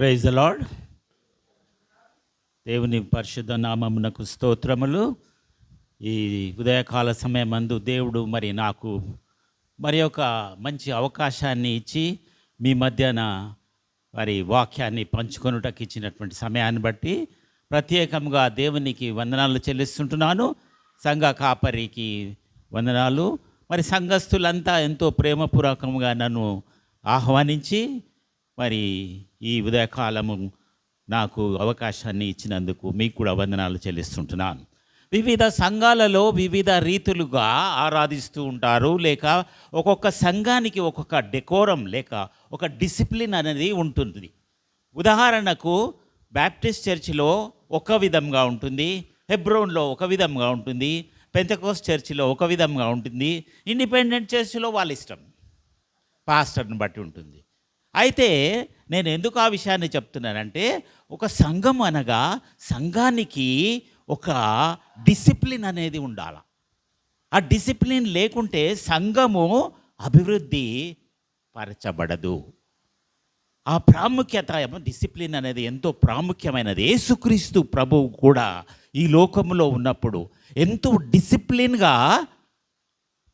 Praise the lord. దేవుని పరిశుద్ధ నామమునకు స్తోత్రములు. ఈ ఉదయకాల సమయమందు దేవుడు నాకు ఒక మంచి అవకాశాన్ని ఇచ్చి మీ మధ్యన వాక్యాన్ని పంచుకొనుటకు ఇచ్చినటువంటి సమయాన్ని బట్టి ప్రత్యేకంగా దేవునికి వందనాలు చెల్లిస్తుంటున్నాను. సంఘ కాపరికి వందనాలు. సంఘస్థులంతా ఎంతో ప్రేమపూర్వకంగా నన్ను ఆహ్వానించి ఈ ఉదయకాలము నాకు అవకాశాన్ని ఇచ్చినందుకు మీకు కూడా వందనాలు చెల్లిస్తుంటున్నాను. వివిధ సంఘాలలో వివిధ రీతులుగా ఆరాధిస్తూ ఉంటారు, లేక ఒక్కొక్క సంఘానికి ఒక్కొక్క డెకోరం లేక ఒక డిసిప్లిన్ అనేది ఉంటుంది. ఉదాహరణకు బ్యాప్టిస్ట్ చర్చిలో ఒక విధంగా ఉంటుంది, హెబ్రోన్లో ఒక విధంగా ఉంటుంది, పెంతెకోస్ట్ చర్చిలో ఒక విధంగా ఉంటుంది, ఇండిపెండెంట్ చర్చిలో వాళ్ళ ఇష్టం, పాస్టర్ని బట్టి ఉంటుంది. అయితే నేను ఎందుకు ఆ విషయాన్ని చెప్తున్నానంటే, ఒక సంఘం అనగా సంఘానికి ఒక డిసిప్లిన్ అనేది ఉండాలి. ఆ డిసిప్లిన్ లేకుంటే సంఘము అభివృద్ధి పరచబడదు. ఆ ప్రాముఖ్యత, డిసిప్లిన్ అనేది ఎంతో ప్రాముఖ్యమైనది. యేసుక్రీస్తు ప్రభువు కూడా ఈ లోకంలో ఉన్నప్పుడు ఎంతో డిసిప్లిన్గా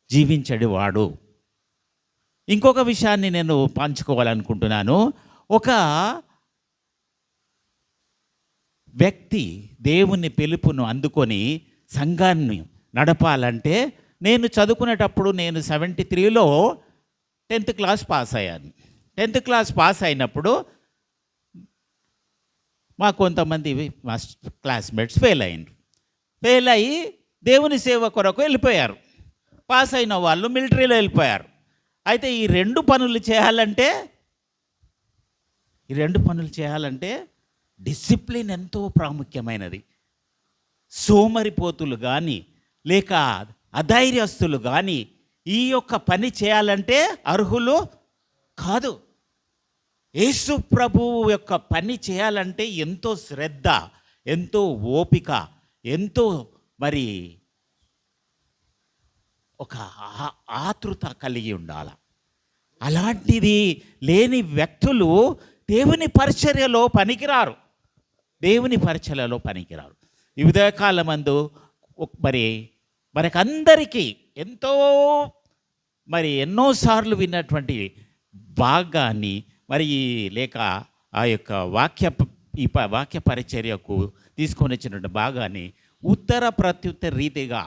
జీవించేవాడు. ఇంకొక విషయాన్ని నేను పంచుకోవాలనుకుంటున్నాను. ఒక వ్యక్తి దేవుని పిలుపును అందుకొని సంఘాన్ని నడపాలంటే, నేను చదువుకునేటప్పుడు నేను 73లో 10th క్లాస్ పాస్ అయ్యాను. 10th క్లాస్ పాస్ అయినప్పుడు మా కొంతమంది మా క్లాస్మేట్స్ ఫెయిల్ అయ్యి దేవుని సేవ కొరకు వెళ్ళిపోయారు. పాస్ అయిన వాళ్ళు మిలిటరీలో వెళ్ళిపోయారు. అయితే ఈ రెండు పనులు చేయాలంటే డిసిప్లిన్ ఎంతో ప్రాముఖ్యమైనది. సోమరిపోతులు కానీ లేక అధైర్యస్తులు కానీ ఈ యొక్క పని చేయాలంటే అర్హులు కాదు. యేసు ప్రభువు యొక్క పని చేయాలంటే ఎంతో శ్రద్ధ, ఎంతో ఓపిక, ఎంతో ఒక ఆతృత కలిగి ఉండాలి. అలాంటిది లేని వ్యక్తులు దేవుని పరిచర్యలో పనికిరారు. ఈ ఉదయకాలమందు మనకందరికీ ఎంతో ఎన్నోసార్లు విన్నటువంటి భాగాన్ని లేక ఆ యొక్క వాక్య పరిచర్యకు తీసుకొని వచ్చినటువంటి భాగాన్ని ఉత్తర ప్రత్యుత్తర రీతిగా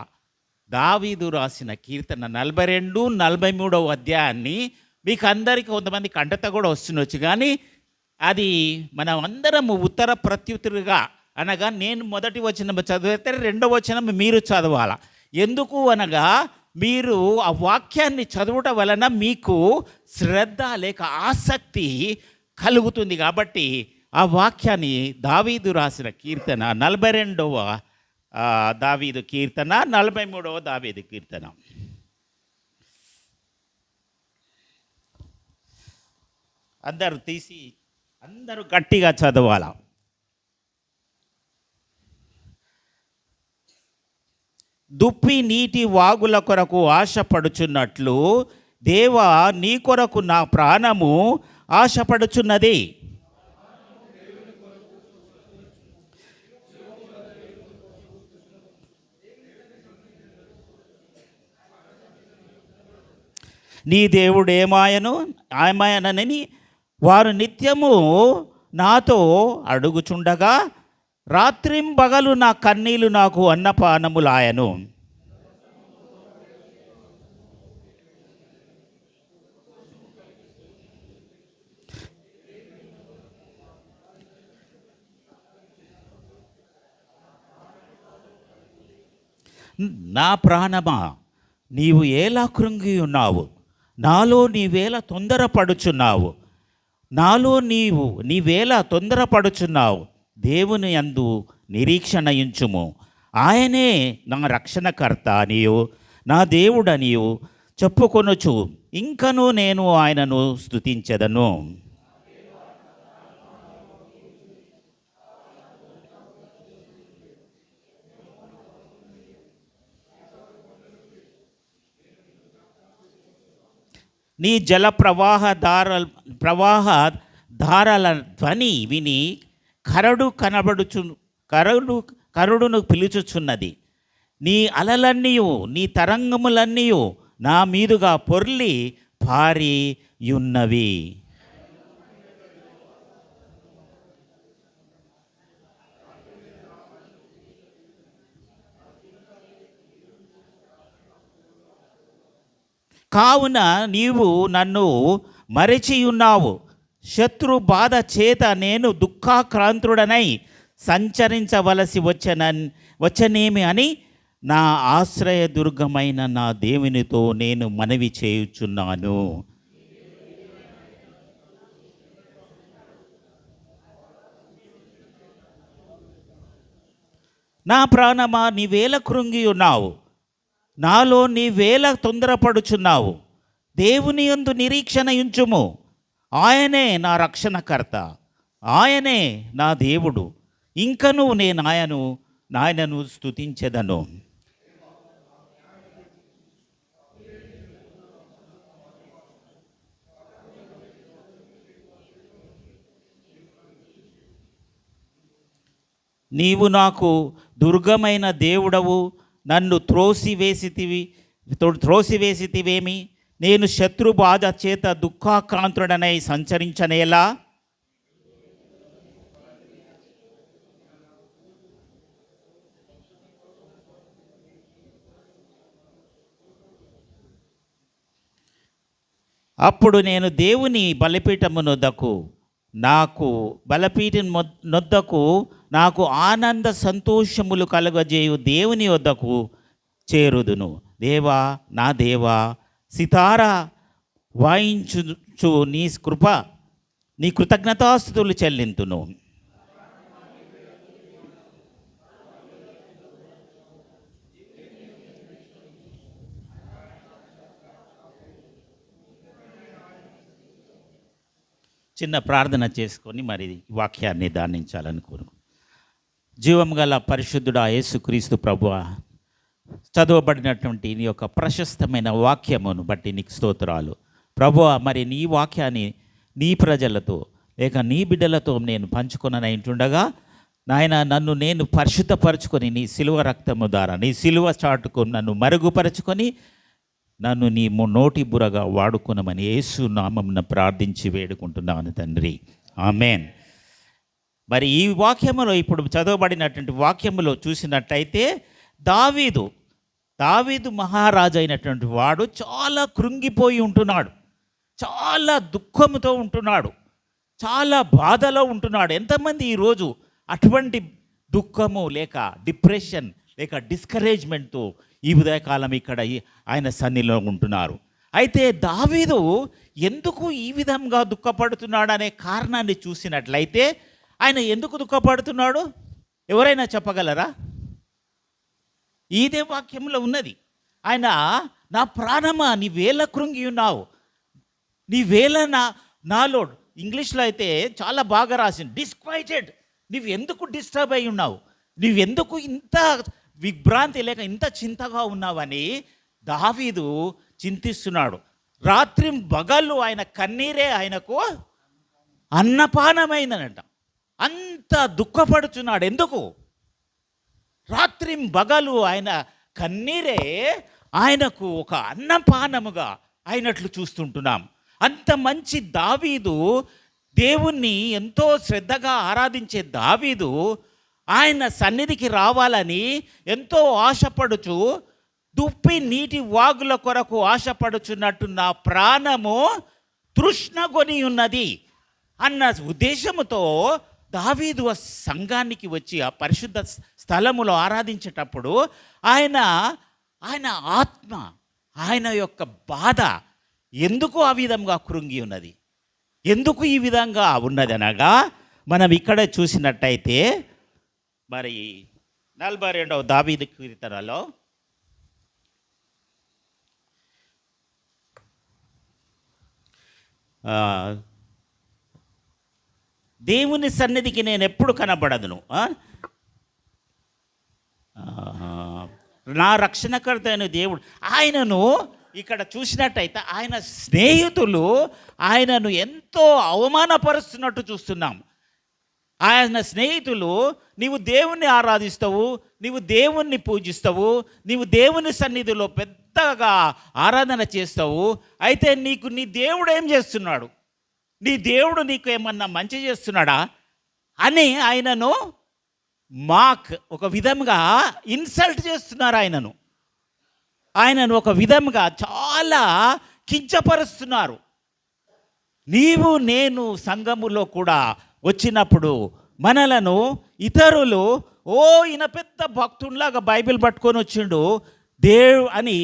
దావీదు రాసిన కీర్తన 42, 43వ అధ్యాయాన్ని మీకు అందరికీ కొంతమంది కంటత కూడా వస్తుండొచ్చు, కానీ అది మనం అందరం ఉత్తర ప్రత్యుత్తరుగా అనగా నేను మొదటి వచనం చదివితే రెండవ వచనం మీరు చదవాల. ఎందుకు అనగా మీరు ఆ వాక్యాన్ని చదవటం వలన మీకు శ్రద్ధ లేక ఆసక్తి కలుగుతుంది. కాబట్టి ఆ వాక్యాన్ని దావీదు రాసిన కీర్తన 42వ దావీదు కీర్తన, 43వ దావీదు కీర్తన. అందరూ గట్టిగా చదవాల. దుప్పి నీటి వాగుల కొరకు ఆశపడుచున్నట్లు దేవా నీ కొరకు నా ప్రాణము ఆశపడుచున్నది. నీ దేవుడు ఏమాయనని వారు నిత్యము నాతో అడుగుచుండగా రాత్రింబగలు నా కన్నీళ్లు నాకు అన్నపానములాయను. నా ప్రాణమా నీవు ఎలా కృంగి ఉన్నావు, నాలో నీవేళ తొందరపడుచున్నావు. దేవుని యందు నిరీక్షణ ఉంచుము. ఆయనే నా రక్షణకర్త అనియు నా దేవుడనియు చెప్పుకొనుచు ఇంకను నేను ఆయనను స్తుతించెదను. నీ జల ప్రవాహ ధారల ధ్వని విని కరడు కనబడుచు కరుడును పిలుచుచున్నది. నీ అలలన్నీయు నీ తరంగములన్నీయు నా మీదుగా పొర్లి పారి యున్నవి. కావున నీవు నన్ను మరచియున్నావు. శత్రు బాధ చేత నేను దుఃఖాక్రాంతుడనై సంచరించవలసి వచ్చనేమి అని నా ఆశ్రయదుర్గమైన నా దేవునితో నేను మనవి చేయుచున్నాను. నా ప్రాణమా నీవేళ కృంగి ఉన్నావు, నాలో నీవేళ తొందరపడుచున్నావు. దేవుని యందు నిరీక్షణ ఉంచుము. ఆయనే నా రక్షణకర్త, ఆయనే నా దేవుడు. ఇంకను నేను ఆయనను స్తుతించెదను. నీవు నాకు దుర్గమైన దేవుడవు. నన్ను త్రోసివేసితివేమి? నేను శత్రు బాధ చేత దుఃఖాక్రాంతుడనై సంచరించనేలా? అప్పుడు నేను దేవుని బలిపీఠమునొద్దకు నొద్దకు నాకు ఆనంద సంతోషములు కలుగజేయు దేవుని వద్దకు చేరుదును. దేవా, నా దేవా, సితారా వాయించు నీ కృతజ్ఞతాస్తుతులు చెల్లింతును. చిన్న ప్రార్థన చేసుకొని మరి వాక్యాన్ని ధ్యానించాలని కోరుకు. జీవము గల పరిశుద్ధుడా యేసుక్రీస్తు ప్రభువా, చదవబడినటువంటి నీ యొక్క ప్రశస్తమైన వాక్యమును బట్టి నీకు స్తోత్రాలు ప్రభువా. మరి నీ వాక్యాన్ని నీ ప్రజలతో లేక నీ బిడ్డలతో నేను పంచుకొననైంటుండగా నాయన, నన్ను నేను పరిశుద్ధపరచుకొని నీ సిలువ రక్తము ద్వారా నీ సిలువ చాటుకు నన్ను మరుగుపరచుకొని నన్ను నీ నోటి బురగా వాడుకునమని యేసు నామమున ప్రార్థించి వేడుకుంటున్నాను తండ్రి, ఆమేన్. మరి ఈ వాక్యములో ఇప్పుడు చదవబడినటువంటి వాక్యములో చూసినట్టయితే దావీదు మహారాజు అయినటువంటి వాడు చాలా కృంగిపోయి ఉంటున్నాడు, చాలా దుఃఖముతో ఉంటున్నాడు, చాలా బాధలో ఉంటున్నాడు. ఎంతమంది ఈరోజు అటువంటి దుఃఖము లేక డిప్రెషన్ లేక డిస్కరేజ్మెంట్తో ఈ ఉదయకాలం ఇక్కడ ఆయన సన్నిధిలో ఉంటున్నారు. అయితే దావీదు ఎందుకు ఈ విధంగా దుఃఖపడుతున్నాడు అనే కారణాన్ని చూసినట్లయితే ఆయన ఎందుకు దుఃఖపడుతున్నాడు ఎవరైనా చెప్పగలరా? ఇదే వాక్యంలో ఉన్నది. ఆయన, నా ప్రాణమా నీవేళ కృంగి ఉన్నావు, నీవేళ నాలో, ఇంగ్లీష్లో అయితే చాలా బాగా రాసింది, డిస్క్వైటెడ్. నువ్వు ఎందుకు డిస్టర్బ్ అయి ఉన్నావు, నువ్వెందుకు ఇంత విభ్రాంతి లేక ఇంత చింతగా ఉన్నావని దావీదు చింతిస్తున్నాడు. రాత్రి పగలు ఆయన కన్నీరే ఆయనకు అన్నపానమైందనట. అంత దుఃఖపడుచున్నాడు. ఎందుకు? రాత్రి పగలు ఆయన కన్నీరే ఆయనకు ఒక అన్నపానముగా అయినట్లు చూస్తుంటున్నాం. అంత మంచి దావీదు, దేవుణ్ణి ఎంతో శ్రద్ధగా ఆరాధించే దావీదు ఆయన సన్నిధికి రావాలని ఎంతో ఆశపడుచు, దుప్పి నీటి వాగుల కొరకు ఆశపడుచున్నట్టు నా ప్రాణము తృష్ణగొని ఉన్నది అన్న ఉద్దేశముతో దావీదు ఆ సంఘానికి వచ్చి ఆ పరిశుద్ధ స్థలములో ఆరాధించేటప్పుడు ఆయన ఆత్మ, ఆయన యొక్క బాధ ఎందుకు ఆ విధంగా కృంగి ఉన్నది, ఎందుకు ఈ విధంగా ఉన్నది అనగా మనం ఇక్కడ చూసినట్టయితే మరి 42వ దావీదు కీర్తనలో దేవుని సన్నిధికి నేను ఎప్పుడు కనబడదును, నా రక్షణకర్త అయిన దేవుడు ఆయనను ఇక్కడ చూసినట్టయితే ఆయన స్నేహితులు ఆయనను ఎంతో అవమానపరుస్తున్నట్టు చూస్తున్నాం. ఆయన స్నేహితులు, నీవు దేవుణ్ణి ఆరాధిస్తావు, నీవు దేవుణ్ణి పూజిస్తావు, నీవు దేవుని సన్నిధిలో పెద్దగా ఆరాధన చేస్తావు, అయితే నీకు నీ దేవుడు ఏం చేస్తున్నాడు, నీ దేవుడు నీకు ఏమన్నా మంచి చేస్తున్నాడా అని ఆయనను ఒక విధంగా ఇన్సల్ట్ చేస్తున్నారు. ఆయనను ఒక విధంగా చాలా కించపరుస్తున్నారు. నీవు నేను సంఘములో కూడా వచ్చినప్పుడు మనలను ఇతరులు, ఈయన పెద్ద భక్తుల్లాగా బైబిల్ పట్టుకొని వచ్చిండు దేవుడు అని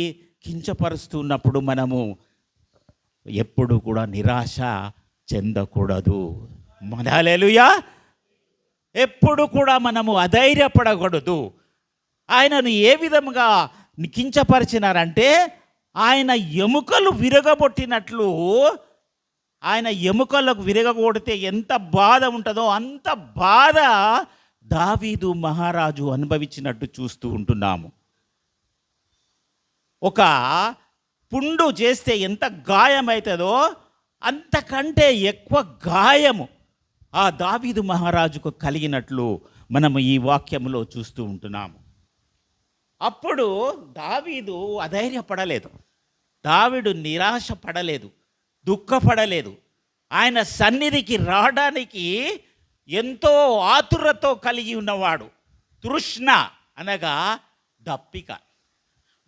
కించపరుస్తున్నప్పుడు మనము ఎప్పుడు కూడా నిరాశ చెందకూడదు. హల్లెలూయా. ఎప్పుడు కూడా మనము అధైర్యపడకూడదు. ఆయనను ఏ విధంగా కించపరిచినారంటే, ఆయన ఎముకలు విరగబొట్టినట్లు, ఆయన ఎముకలకు విరగగొడితే ఎంత బాధ ఉంటుందో అంత బాధ దావీదు మహారాజు అనుభవించినట్టు చూస్తూ ఉంటున్నాము. ఒక పుండు చేస్తే ఎంత గాయమవుతుందో అంతకంటే ఎక్కువ గాయము ఆ దావీదు మహారాజుకు కలిగినట్లు మనము ఈ వాక్యంలో చూస్తూ ఉంటున్నాము. అప్పుడు దావీదు అధైర్యపడలేదు, దావీదు నిరాశ పడలేదు, దుఃఖపడలేదు. ఆయన సన్నిధికి రావడానికి ఎంతో ఆతురతో కలిగి ఉన్నవాడు. తృష్ణ అనగా దప్పిక.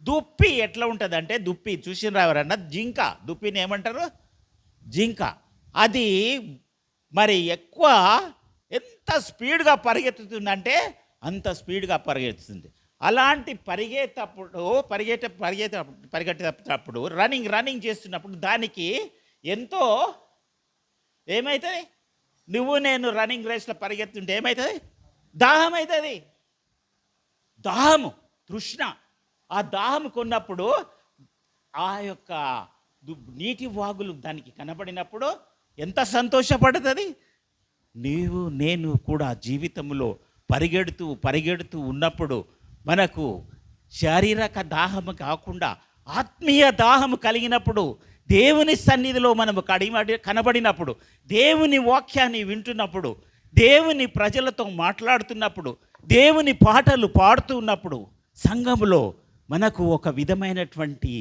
దుప్పి ఎట్లా ఉంటుందంటే, దుప్పి చూసినరా ఎవరన్నా? జింక. దుప్పిని ఏమంటారు? జింక. అది మరి ఎక్కువ ఎంత స్పీడ్గా పరిగెత్తుతుందంటే అంత స్పీడ్గా పరిగెత్తుతుంది. అలాంటి పరిగెట్టేటప్పుడు రన్నింగ్ చేస్తున్నప్పుడు దానికి ఎంతో ఏమవుతుంది? నువ్వు నేను రన్నింగ్ రేస్లో పరిగెత్తుంటే ఏమవుతుంది? దాహం అవుతుంది. దాహము, తృష్ణ. ఆ దాహం కొన్నప్పుడు ఆ యొక్క నీటి వాగులు దానికి కనబడినప్పుడు ఎంత సంతోషపడుతుంది. నీవు నేను కూడా జీవితంలో పరిగెడుతూ ఉన్నప్పుడు మనకు శారీరక దాహము కాకుండా ఆత్మీయ దాహము కలిగినప్పుడు, దేవుని సన్నిధిలో మనము కనబడినప్పుడు, దేవుని వాక్యాన్ని వింటున్నప్పుడు, దేవుని ప్రజలతో మాట్లాడుతున్నప్పుడు, దేవుని పాటలు పాడుతూ ఉన్నప్పుడు సంఘములో మనకు ఒక విధమైనటువంటి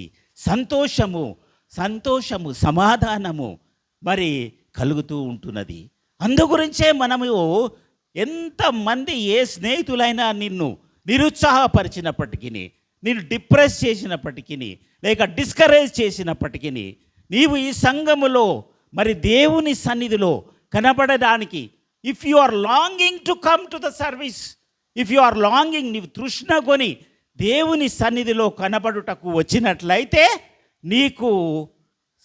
సంతోషము సమాధానము మరి కలుగుతూ ఉంటున్నది. అందుగురించే మనము ఎంతమంది ఏ స్నేహితులైనా నిన్ను నిరుత్సాహపరిచినప్పటికీ, నిన్ను డిప్రెస్ చేసినప్పటికీ, లేక డిస్కరేజ్ చేసినప్పటికీ, నీవు ఈ సంఘములో మరి దేవుని సన్నిధిలో కనబడడానికి, if you are longing to come to the service, if you are longing, నీవు తృష్ణ కొని దేవుని సన్నిధిలో కనబడుటకు వచ్చినట్లయితే నీకు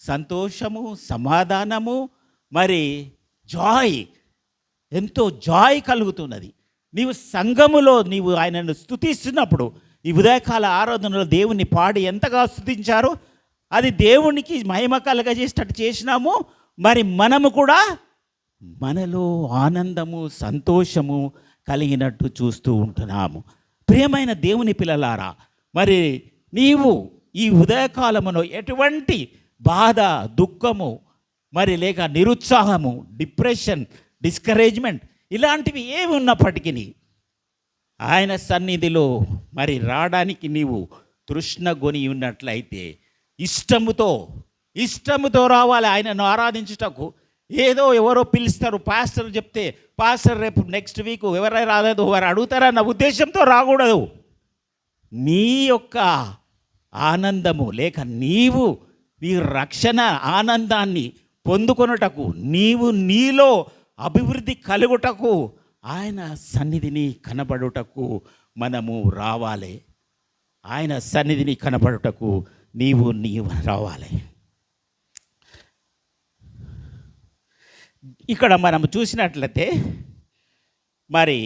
సంతోషము, సమాధానము, మరి ఎంతో జాయ్ కలుగుతున్నది. నీవు సంఘములో నీవు ఆయనను స్తుతిస్తున్నప్పుడు, ఈ ఉదయకాల ఆరాధనలో దేవుని పాడి ఎంతగా స్తుతించారు, అది దేవునికి మహిమ కలగజేసేటట్టు చేసినాము. మరి మనము కూడా మనలో ఆనందము, సంతోషము కలిగినట్టు చూస్తూ ఉంటున్నాము. ప్రియమైన దేవుని పిల్లలారా, మరి నీవు ఈ ఉదయకాలములో ఎటువంటి బాధ, దుఃఖము, మరి లేక నిరుత్సాహము, డిప్రెషన్, డిస్కరేజ్మెంట్ ఇలాంటివి ఏమి ఉన్నప్పటికీ ఆయన సన్నిధిలో మరి రావడానికి నీవు తృష్ణ కొని ఉన్నట్లయితే ఇష్టముతో రావాలి ఆయనను ఆరాధించుటకు. ఎవరో పిలుస్తారు, పాస్టర్ చెప్తే పాస్టర్ రేపు నెక్స్ట్ వీక్ ఎవరైనా రాలేదు వారు అడుగుతారన్న ఉద్దేశంతో రాకూడదు. నీ యొక్క ఆనందము లేక నీ రక్షణ ఆనందాన్ని పొందుకొనుటకు, నీలో అభివృద్ధి కలుగుటకు, ఆయన సన్నిధిని కనబడుటకు మనము రావాలి. ఆయన సన్నిధిని కనబడుటకు నీవు రావాలి. ఇక్కడ మనం చూసినట్లయితే మరి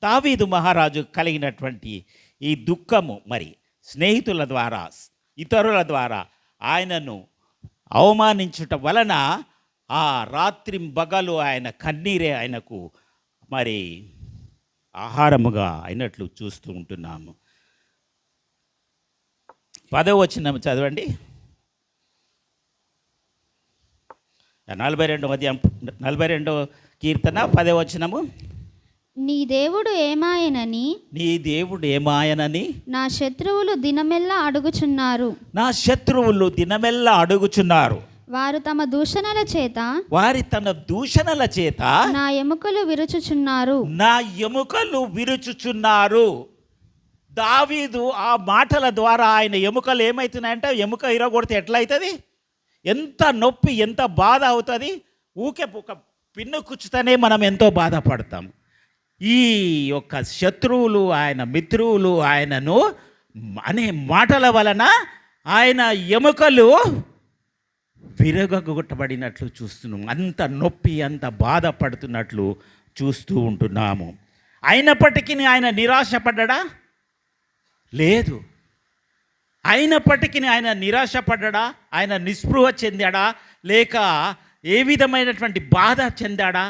దావీదు మహారాజు కలిగినటువంటి ఈ దుఃఖము మరి స్నేహితుల ద్వారా, ఇతరుల ద్వారా ఆయనను అవమానించుట వలన ఆ రాత్రింబగలు ఆయన కన్నీరే ఆయనకు మరి ఆహారముగా అయినట్లు చూస్తూ ఉంటున్నాము. 10వ వచనం చదవండి. 42వ అధ్యాయం 42వ కీర్తన 10వ వచనము. నీ దేవుడు ఏమాయనని నీ దేవుడు ఏమాయనని నా శత్రువులు దినమెల్లా అడుగుచున్నారు. నా శత్రువులు దినమెల్లా అడుగుచున్నారు. వారు తమ దూషణల చేత తన దూషణల చేత నా ఎముకలు విరుచుచున్నారు. నా ఎముకలు విరుచుచున్నారు. దావీదు ఆ మాటల ద్వారా ఆయన ఎముకలు ఏమవుతున్నాయంటే, ఎముక ఇరగొడితే ఎట్లయితుంది, ఎంత నొప్పి, ఎంత బాధ అవుతుంది. ఊకే ఒక పిన్ను కుచ్చుతనే మనం ఎంతో బాధపడతాం. ఈ యొక్క శత్రువులు, ఆయన మిత్రువులు ఆయనను అనే మాటల వలన ఆయన ఎముకలు విరగొట్టబడినట్లు చూస్తున్నాం. అంత నొప్పి, అంత బాధపడుతున్నట్లు చూస్తూ ఉంటున్నాము. అయినప్పటికీ ఆయన నిరాశపడ్డా? లేదు. అయినప్పటికీ ఆయన నిరాశపడ్డా? ఆయన నిస్పృహ చెందాడా? లేక ఏ విధమైనటువంటి బాధ చెందాడా?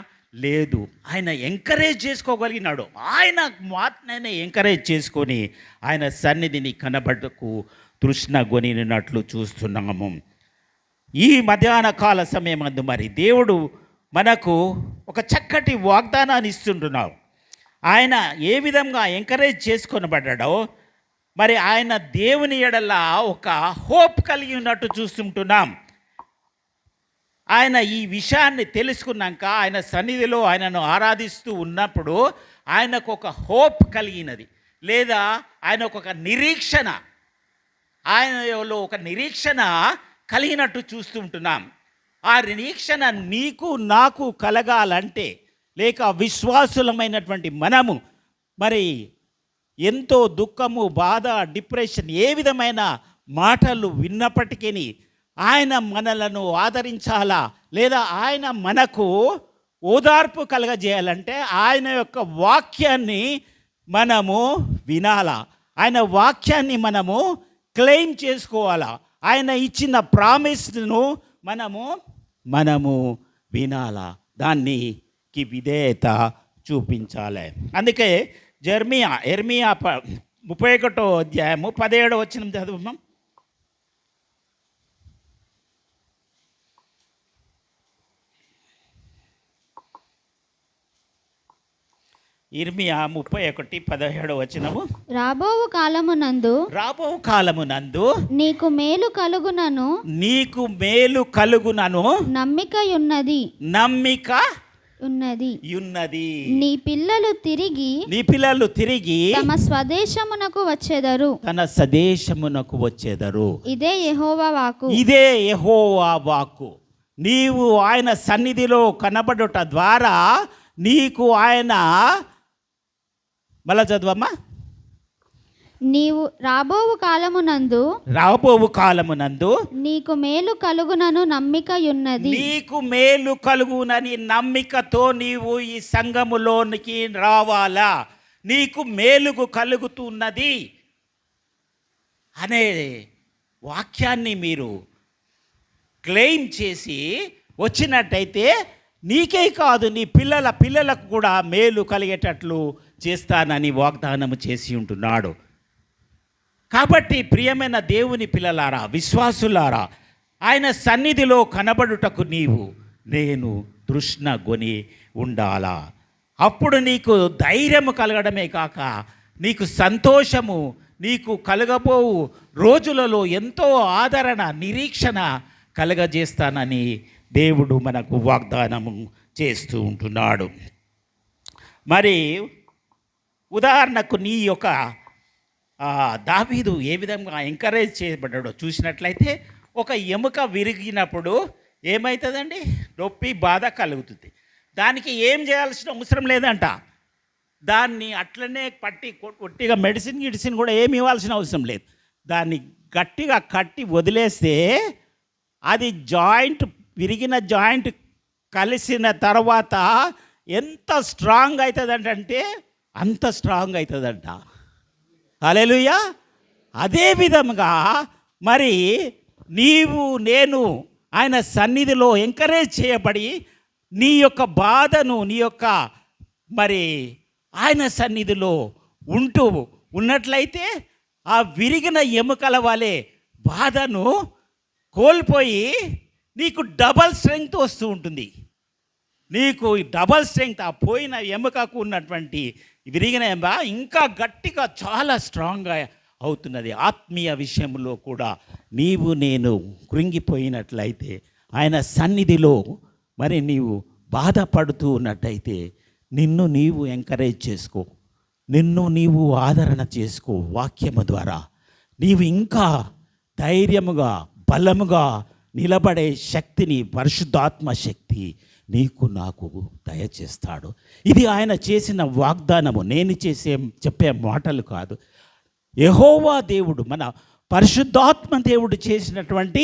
లేదు. ఆయన ఎంకరేజ్ చేసుకోగలిగినాడు. ఆయన మాత్రమే ఎంకరేజ్ చేసుకొని ఆయన సన్నిధిని కనబడకు తృష్ణ గొనినట్లు చూస్తున్నాము. ఈ మధ్యాహ్న కాల సమయమందు మరి దేవుడు మనకు ఒక చక్కటి వాగ్దానాన్ని ఇస్తుంటున్నాడు. ఆయన ఏ విధంగా ఎంకరేజ్ చేసుకొనబడ్డాడో మరి ఆయన దేవుని ఎడల ఒక హోప్ కలిగి ఉన్నట్టు చూస్తుంటున్నాం. ఆయన ఈ విషయాన్ని తెలుసుకున్నాక ఆయన సన్నిధిలో ఆయనను ఆరాధిస్తూ ఉన్నప్పుడు ఆయనకు ఒక హోప్ కలిగినది, లేదా ఆయనకు ఒక నిరీక్షణ, ఆయనలో ఒక నిరీక్షణ కలిగినట్టు చూస్తుంటున్నాం. ఆ నిరీక్షణ నీకు నాకు కలగాలంటే, లేక విశ్వాసులమైనటువంటి మనము మరి ఎంతో దుఃఖము, బాధ, డిప్రెషన్ ఏ విధమైన మాటలు విన్నప్పటికీ ఆయన మనలను ఆదరించాలా, లేదా ఆయన మనకు ఓదార్పు కలగజేయాలంటే ఆయన యొక్క వాక్యాన్ని మనము వినాలా, ఆయన వాక్యాన్ని మనము క్లెయిమ్ చేసుకోవాలా, ఆయన ఇచ్చిన ప్రామిస్ను మనము వినాలా, దానికి విధేయత చూపించాలి. అందుకే ఎర్మియా 31వ అధ్యాయము 17వ వచనం చదువుదాం. ఇర్మియా 31:17 వచనము. రాబోవు కాలమునందు నీకు మేలు కలుగునను నమ్మిక ఉన్నది. నీ పిల్లలు తిరిగి తమ స్వదేశమునకు వచ్చెదరు. ఇదే యెహోవా వాక్కు. నీవు ఆయన సన్నిధిలో కనబడుట ద్వారా నీకు ఆయన, మళ్ళా చదువమ్మా, నీవు రాబోవు కాలమునందు నీకు మేలు కలుగునను నమ్మికతో నీవు ఈ సంఘములోనికి రావాలా. నీకు మేలుకు కలుగుతున్నది అనే వాక్యాన్ని మీరు క్లెయిమ్ చేసి వచ్చినట్టయితే నీకే కాదు, నీ పిల్లలకు కూడా మేలు కలిగేటట్లు చేస్తానని వాగ్దానము చేసి ఉంటున్నాడు. కాబట్టి ప్రియమైన దేవుని పిల్లలారా, విశ్వాసులారా, ఆయన సన్నిధిలో కనబడుటకు నేను తృష్ణ గొని ఉండాలా. అప్పుడు నీకు ధైర్యము కలగడమే కాక నీకు సంతోషము, నీకు కలగబోవు రోజులలో ఎంతో ఆదరణ, నిరీక్షణ కలగజేస్తానని దేవుడు మనకు వాగ్దానము చేస్తూ ఉంటున్నాడు. మరి ఉదాహరణకు నీ యొక్క దావీదు ఏ విధంగా ఎంకరేజ్ చేయబడ్డాడో చూసినట్లయితే, ఒక ఎముక విరిగినప్పుడు ఏమవుతుందండి? నొప్పి, బాధ కలుగుతుంది. దానికి ఏం చేయాల్సిన అవసరం లేదంట. దాన్ని అట్లనే ఒట్టిగా మెడిసిన్ కూడా ఏమి ఇవ్వాల్సిన అవసరం లేదు. దాన్ని గట్టిగా కట్టి వదిలేస్తే అది విరిగిన జాయింట్ కలిసిన తర్వాత ఎంత స్ట్రాంగ్ అవుతుందంటే అంత స్ట్రాంగ్ అవుతుందంట. హల్లెలూయా. అదే విధంగా మరి నేను ఆయన సన్నిధిలో ఎంకరేజ్ చేయబడి నీ యొక్క బాధను, నీ యొక్క మరి ఆయన సన్నిధిలో ఉన్నట్లయితే ఆ విరిగిన ఎముకల వలె బాధను కోల్పోయి నీకు డబల్ స్ట్రెంగ్త్ వస్తూ ఉంటుంది. నీకు డబల్ స్ట్రెంగ్త్, ఆ పోయిన ఎముకకు ఉన్నటువంటి విరిగిన ఎముక ఇంకా గట్టిగా చాలా స్ట్రాంగ్గా అవుతున్నది. ఆత్మీయ విషయంలో కూడా నీవు నేను కృంగిపోయినట్లయితే, ఆయన సన్నిధిలో మరి నీవు బాధపడుతూ ఉన్నట్టయితే నిన్ను నీవు ఎంకరేజ్ చేసుకో, నిన్ను నీవు ఆదరణ చేసుకో. వాక్యము ద్వారా నీవు ఇంకా ధైర్యముగా బలముగా నిలబడే శక్తిని పరిశుద్ధాత్మ శక్తి నీకు నాకు దయచేస్తాడు. ఇది ఆయన చేసిన వాగ్దానము, నేను చెప్పే మాటలు కాదు. యెహోవా దేవుడు, మన పరిశుద్ధాత్మ దేవుడు చేసినటువంటి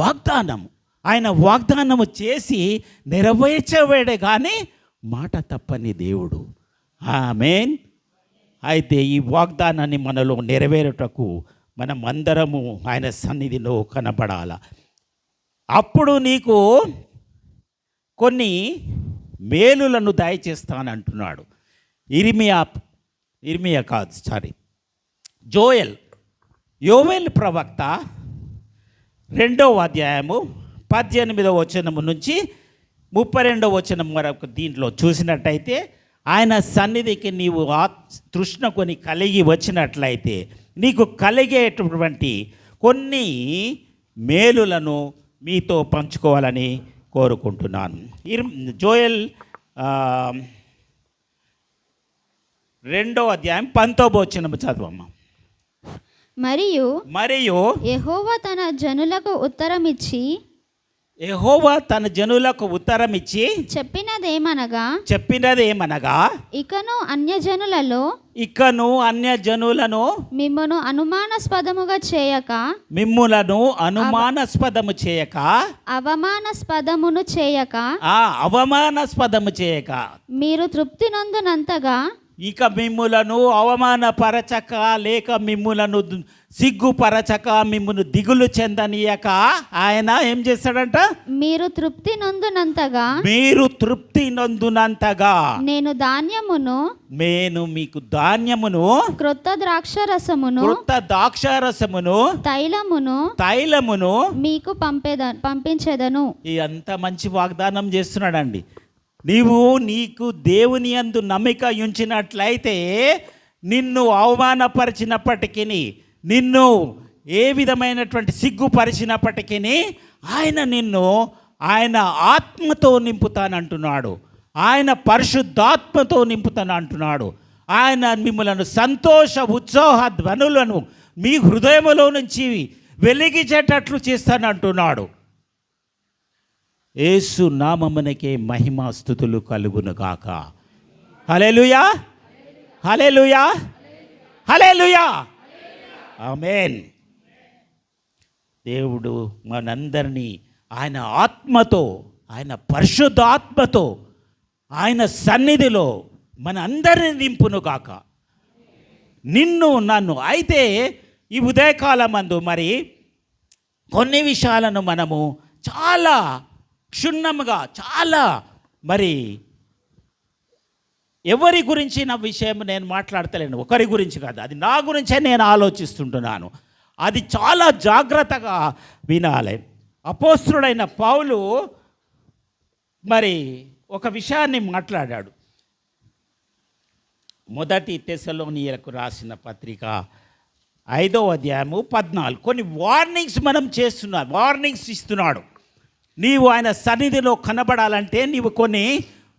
వాగ్దానము. ఆయన వాగ్దానము చేసి నెరవేర్చేవాడే కానీ మాట తప్పని దేవుడు. ఆమేన్. అయితే ఈ వాగ్దానాన్ని మనలో నెరవేరుటకు మనం అందరము ఆయన సన్నిధిలో కనబడాల. అప్పుడు నీకు కొన్ని మేలులను దయచేస్తానంటున్నాడు. ఇర్మియా కాదు, యోవేల్ ప్రవక్త 2వ అధ్యాయము 18వ వచనము నుంచి 32వ వచనం వరకు దీంట్లో చూసినట్టయితే, ఆయన సన్నిధికి నీవు తృష్ణ కొని కలిగి వచ్చినట్లయితే నీకు కలిగేటటువంటి కొన్ని మేలులను మీతో పంచుకోవాలని కోరుకుంటున్నాను. జోయల్ 2వ అధ్యాయం 19వ వచనం చదవమ్మా. మరియు యెహోవా తన జనులకు ఉత్తరమిచ్చి చెప్పినదేమనగా ఇకను అన్యజనులను మిమ్ములను అనుమానాస్పదము చేయక అవమానాస్పదము చేయక మీరు తృప్తి నొందునంతగా, ఇక మిమ్ములను అవమానపరచక లేక మిమ్ములను సిగ్గుపరచక మిమ్మును దిగులు చెందనీయక ఆయన ఏం చేస్తాడంట? మీరు తృప్తి నొందునంతగా నేను మీకు ధాన్యమును క్రొత్త ద్రాక్షారసమును తైలమును మీకు పంపించెదను. ఎంత మంచి వాగ్దానం చేస్తున్నాడండి. నీకు దేవుని యందు నమ్మిక ఉంచినట్లయితే నిన్ను అవమానపరిచినప్పటికీ, నిన్ను ఏ విధమైనటువంటి సిగ్గుపరిచినప్పటికీ ఆయన ఆత్మతో నింపుతానంటున్నాడు. ఆయన పరిశుద్ధాత్మతో నింపుతానంటున్నాడు. ఆయన మిమ్మలను సంతోష ఉత్సాహ ధ్వనులను మీ హృదయములో నుంచి వెలిగించేటట్లు చేస్తానంటున్నాడు. యేసు నామమునకే మహిమా స్తుతులు కలుగును గాక. హల్లెలూయా, హల్లెలూయా, హల్లెలూయా, ఆమేన్. దేవుడు మనందరినీ ఆయన ఆత్మతో, ఆయన పరిశుద్ధాత్మతో, ఆయన సన్నిధిలో మన అందరినీ నింపును గాక, నిన్ను నన్ను. అయితే ఈ ఉదయకాలమందు మరి కొన్ని విషయాలను మనము చాలా క్షుణ్ణముగా, చాలా మరి ఎవరి గురించి నా విషయం నేను మాట్లాడతలేను, ఒకరి గురించి కాదు, అది నా గురించే నేను ఆలోచిస్తుంటున్నాను. అది చాలా జాగ్రత్తగా వినాలి. అపోస్తలుడైన పౌలు మరి ఒక విషయాన్ని మాట్లాడాడు. మొదటి తెస్సలోనియులకు రాసిన పత్రిక 5వ అధ్యాయము 14. కొన్ని వార్నింగ్స్ మనం చేస్తున్నాం, వార్నింగ్స్ ఇస్తున్నాడు. నీవు ఆయన సన్నిధిలో కనబడాలంటే నీవు కొన్ని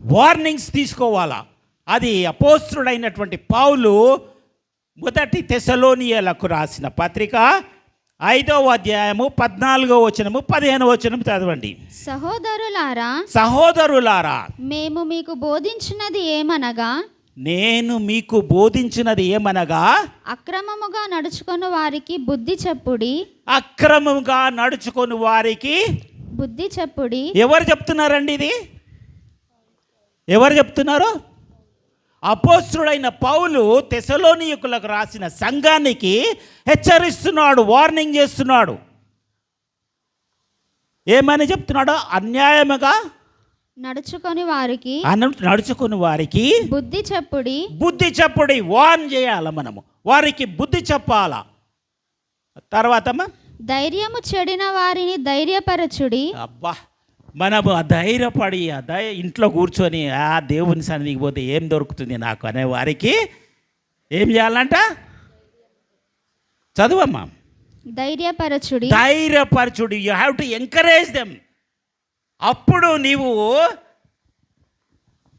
వార్నింగ్స్ తీసుకోవాలా. అది అపోస్తలుడైనటువంటి పౌలు మొదటి తెస్సలోనియులకు రాసిన పత్రిక 5వ అధ్యాయము 14వ వచనము 15వ వచనం చదవండి. సహోదరులారా నేను మీకు బోధించినది ఏమనగా అక్రమముగా నడుచుకొని వారికి బుద్ధి చెప్పుడి. ఎవరు చెప్తున్నారండి ఇది? ఎవరు చెప్తున్నారు? అపోస్తలుడైన పౌలు తెస్సలోనియులకు రాసిన సంఘానికి హెచ్చరిస్తున్నాడు, వార్నింగ్ చేస్తున్నాడు. ఏమని చెప్తున్నాడో? అన్యాయముగా నడుచుకొని వారికి బుద్ధి చెప్పుడి. వార్న్ చేయాల, మనము వారికి బుద్ధి చెప్పాలా. తర్వాత ధైర్యము చెడిన వారిని ధైర్యపరచుడి. అబ్బా, మనము ధైర్యపడి ఇంట్లో కూర్చొని దేవుని సన్నిధికి పోతే ఏం దొరుకుతుంది నాకు అనే వారికి ఏం చేయాలంట? చదువమ్మా. ధైర్యపరచుడి. ధైర్యపరచుడి. You have to encourage them. అప్పుడు నీవు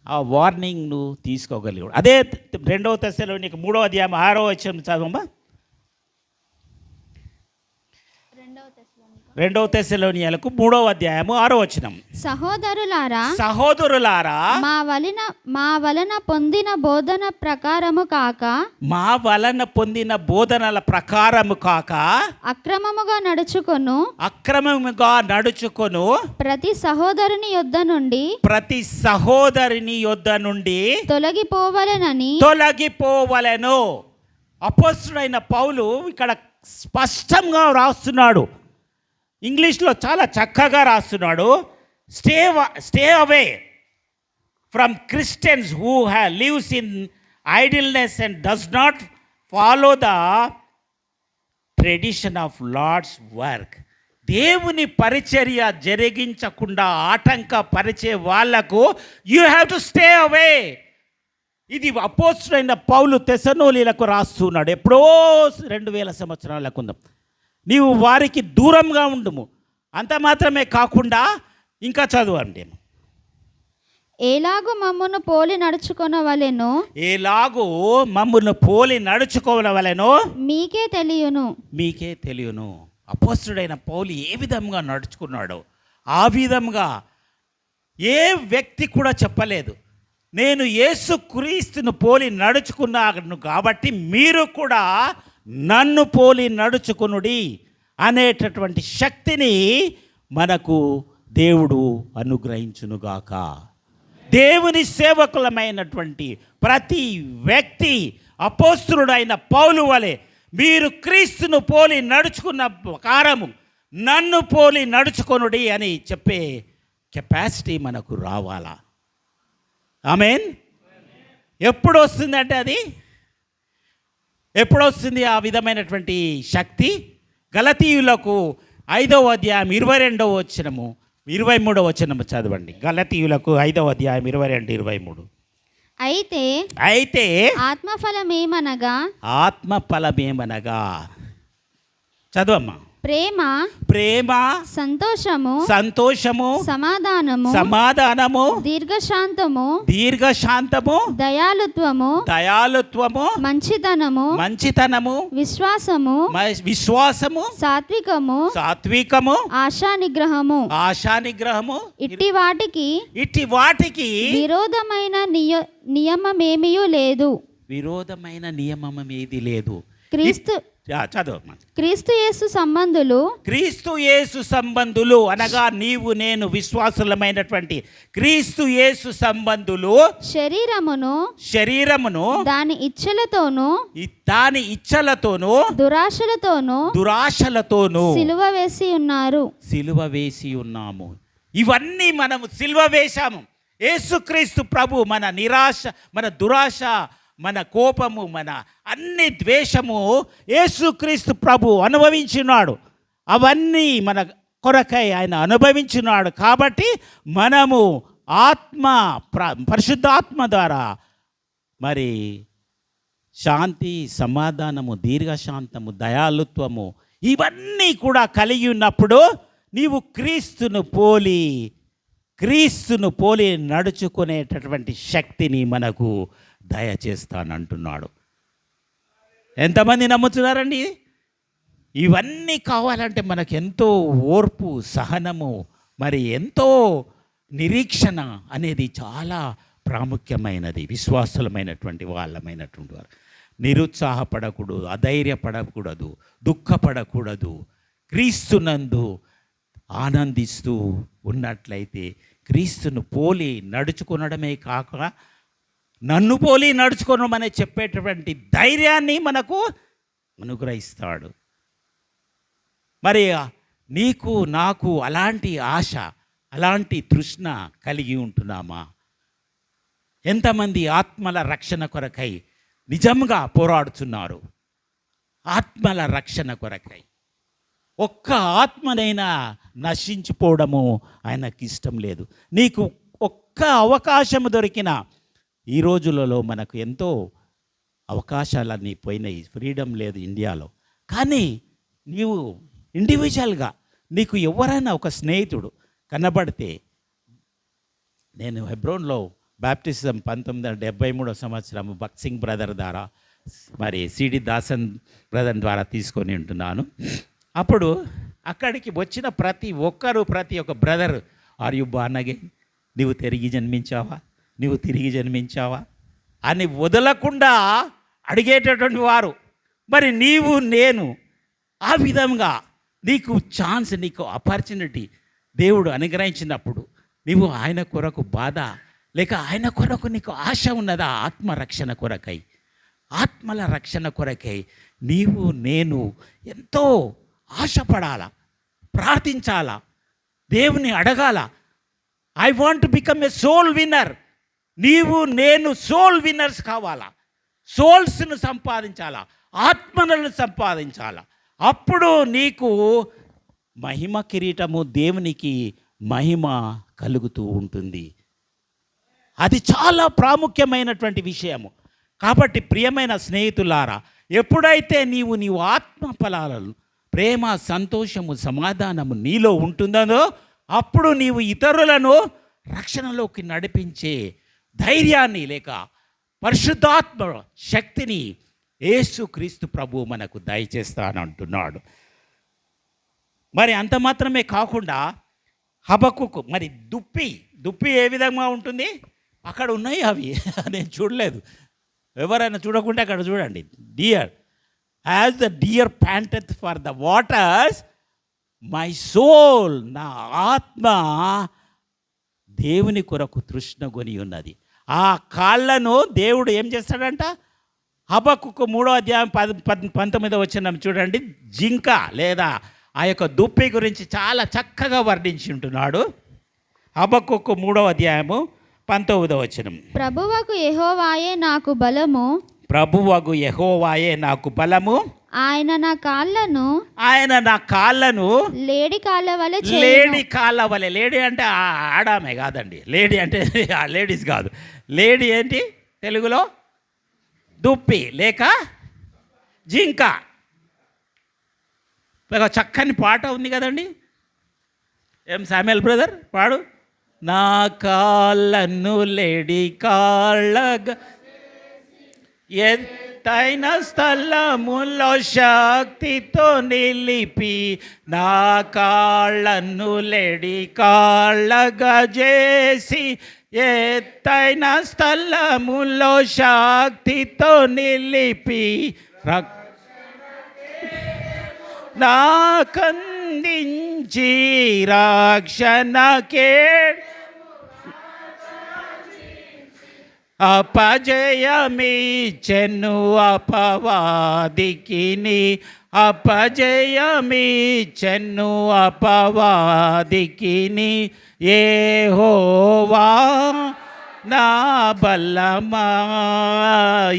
ఆ వార్నింగ్ నువ్వు తీసుకోగలిగాడు. అదే 2 తెస్సలోనికీ 3:6 చదవమ్మా. 2 తెస్సలోనికీయులకు 3:6. సహోదరులారా, మా వలన పొందిన బోధన ప్రకారము కాక, మా వలన పొందిన బోధనల ప్రకారము కాక, అక్రమముగా నడుచుకొను ప్రతి సహోదరుని యొద్ద నుండి తొలగిపోవలెను. అపోస్తలుడైన పౌలు ఇక్కడ స్పష్టంగా రాస్తున్నాడు. ఇంగ్లీష్లో చాలా చక్కగా రాస్తున్నాడు. Stay away from Christians who lives in idleness and does not follow the tradition of Lord's work. దేవుని పరిచర్య జరిగించకుండా ఆటంకపరిచే వాళ్లకు you have to stay away. ఇది అపోస్తలుడైన పౌలు తెస్సలోనికీయులకు రాస్తున్నాడు. ఎప్పుడో 2000 సంవత్సరాల కింద. నీవు వారికి దూరంగా ఉండుము. అంత మాత్రమే కాకుండా ఇంకా చదవండి. ఎలాగు మమ్మును పోలి నడుచుకోవలెనో మీకే తెలియను. అపోస్తలుడైన పౌలు ఏ విధంగా నడుచుకున్నాడో ఆ విధంగా ఏ వ్యక్తి కూడా చెప్పలేదు. నేను యేసుక్రీస్తును పోలి నడుచుకున్నాను కాబట్టి మీరు కూడా నన్ను పోలి నడుచుకునుడి అనేటటువంటి శక్తిని మనకు దేవుడు అనుగ్రహించునుగాక. దేవుని సేవకులమైనటువంటి ప్రతి వ్యక్తి అపోస్తలుడైన పౌలు వలె మీరు క్రీస్తును పోలి నడుచుకున్న ప్రకారము నన్ను పోలి నడుచుకొనుడి అని చెప్పే కెపాసిటీ మనకు రావాలా. ఆమేన్. ఎప్పుడు వస్తుందంటే అది ఎప్పుడొస్తుంది ఆ విధమైనటువంటి శక్తి? గలతీయులకు 5:22, 23 చదవండి. గలతీయులకు 5:22-23. అయితే ఆత్మఫలమేమనగా చదవమ్మా. ప్రేమ, సంతోషము, సమాధానము, దీర్ఘశాంతము, దయాలుత్వము, మంచితనము, విశ్వాసము, సాత్వికము, ఆశానిగ్రహము, ఇట్టి వాటికి నియమమేమీ లేదు. క్రీస్తు యేసు సంబంధులు అనగా నీవు నేను విశ్వాసులమైనటువంటి క్రీస్తు యేసు సంబంధులు శరీరమును దాని ఇచ్చలతోను దురాశలతోను సిలువ వేసి ఉన్నాము. ఇవన్నీ మనము సిలువ వేశాము. యేసుక్రీస్తు ప్రభు మన నిరాశ, మన దురాశ, మన కోపము, మన అన్ని ద్వేషము యేసుక్రీస్తు ప్రభు అనుభవించున్నాడు. అవన్నీ మన కొరకై ఆయన అనుభవించున్నాడు. కాబట్టి మనము పరిశుద్ధాత్మ ద్వారా మరి శాంతి, సమాధానము, దీర్ఘశాంతము, దయాలుత్వము ఇవన్నీ కూడా కలిగి ఉన్నప్పుడు నీవు క్రీస్తును పోలి నడుచుకునేటటువంటి శక్తిని మనకు దయచేస్తానంటున్నాడు. ఎంతమంది నమ్ముతున్నారండి? ఇవన్నీ కావాలంటే మనకు ఎంతో ఓర్పు, సహనము, మరి ఎంతో నిరీక్షణ అనేది చాలా ప్రాముఖ్యమైనది. విశ్వాసులమైనటువంటి వాళ్ళమైనటువంటి వారు నిరుత్సాహపడకూడదు, అధైర్యపడకూడదు, దుఃఖపడకూడదు. క్రీస్తునందు ఆనందిస్తూ ఉన్నట్లయితే క్రీస్తును పోలి నడుచుకునడమే కాక నన్ను పోలి నడుచుకోనమని చెప్పేటటువంటి ధైర్యాన్ని మనకు అనుగ్రహిస్తాడు. మరి నీకు నాకు అలాంటి ఆశ, అలాంటి తృష్ణ కలిగి ఉంటున్నామా? ఎంతమంది ఆత్మల రక్షణ కొరకై నిజంగా పోరాడుతున్నారు? ఆత్మల రక్షణ కొరకై ఒక్క ఆత్మనైనా నశించిపోవడము ఆయనకి ఇష్టం లేదు. నీకు ఒక్క అవకాశం దొరికిన ఈ రోజులలో మనకు ఎంతో అవకాశాలన్నీ పోయినాయి, ఫ్రీడమ్ లేదు ఇండియాలో. కానీ నీవు ఇండివిజువల్గా నీకు ఎవరైనా ఒక స్నేహితుడు కనబడితే, నేను హెబ్రోన్లో బాప్టిజం 1973 సంవత్సరం భక్త్ సింగ్ బ్రదర్ ద్వారా, మరి సిడి దాసన్ బ్రదర్ ద్వారా తీసుకొని ఉంటున్నాను. అప్పుడు అక్కడికి వచ్చిన ప్రతి ఒక్క brother, are you born again, నువ్వు తిరిగి జన్మించావా అని వదలకుండా అడిగేటటువంటి వారు. మరి నీవు నేను ఆ విధంగా నీకు ఛాన్స్, నీకు ఆపర్చునిటీ దేవుడు అనుగ్రహించినప్పుడు నీవు ఆయన కొరకు బాధ లేక ఆయన కొరకు నీకు ఆశ ఉన్నదా? ఆత్మల రక్షణ కొరకై నీవు నేను ఎంతో ఆశపడాలా, ప్రార్థించాలా, దేవుని అడగాల. I want to become a soul winner. నీవు నేను సోల్ విన్నర్స్ కావాలా, సోల్స్ను సంపాదించాలా, ఆత్మలను సంపాదించాలా. అప్పుడు నీకు మహిమ కిరీటము, దేవునికి మహిమ కలుగుతూ ఉంటుంది. అది చాలా ప్రాముఖ్యమైనటువంటి విషయము. కాబట్టి ప్రియమైన స్నేహితులారా, ఎప్పుడైతే నీవు ఆత్మ ఫలాలను, ప్రేమ, సంతోషము, సమాధానము నీలో ఉంటుందో అప్పుడు నీవు ఇతరులను రక్షణలోకి నడిపించే ధైర్యాన్ని లేక పరిశుద్ధాత్మ శక్తిని యేసుక్రీస్తు ప్రభువు మనకు దయచేస్తానంటున్నాడు. మరి అంత మాత్రమే కాకుండా హబక్కుకు, మరి దుప్పి ఏ విధంగా ఉంటుంది? అక్కడ ఉన్నాయి అవి, నేను చూడలేదు. ఎవరైనా చూడకుంటే అక్కడ చూడండి. Dear, as the dear panteth for the waters, my soul, నా ఆత్మ దేవుని కొరకు తృష్ణగొని ఉన్నది. ఆ కాళ్ళను దేవుడు ఏం చేస్తాడంట? హబక్కుకు 3:19 చూడండి. జింక లేదా ఆ యొక్క దుప్పి గురించి చాలా చక్కగా వర్ణించి ఉంటున్నాడు. హబక్కుకు 3:19. ప్రభువగు యెహోవాయే నాకు బలము, ప్రభువగు యెహోవాయే నాకు బలము, ఆయన నా కాళ్ళను లేడి కాళ్ళ వలె లేడి అంటే ఆడామే కాదండి. లేడీ అంటే లేడీస్ కాదు. లేడీ ఏంటి తెలుగులో? దుప్పి లేక జింక. చక్కని పాట ఉంది కదండి. ఏం శామ్యూల్ బ్రదర్ పాడు. నా కాళ్ళను లేడి కాళ్ళగా ఎత్తైన స్థలములో శక్తితో నిలిపి, నా కాళ్ళను లేడి కాళ్ళగా చేసి ఎత్తైన స్థలములో శక్తితో నిలిపి నాకందించి రక్షణకే అపజయమిచ్చెను అపవాదికిని, అపజయమిచ్చెను అపవాదికిని. యెహోవా నా బలమా,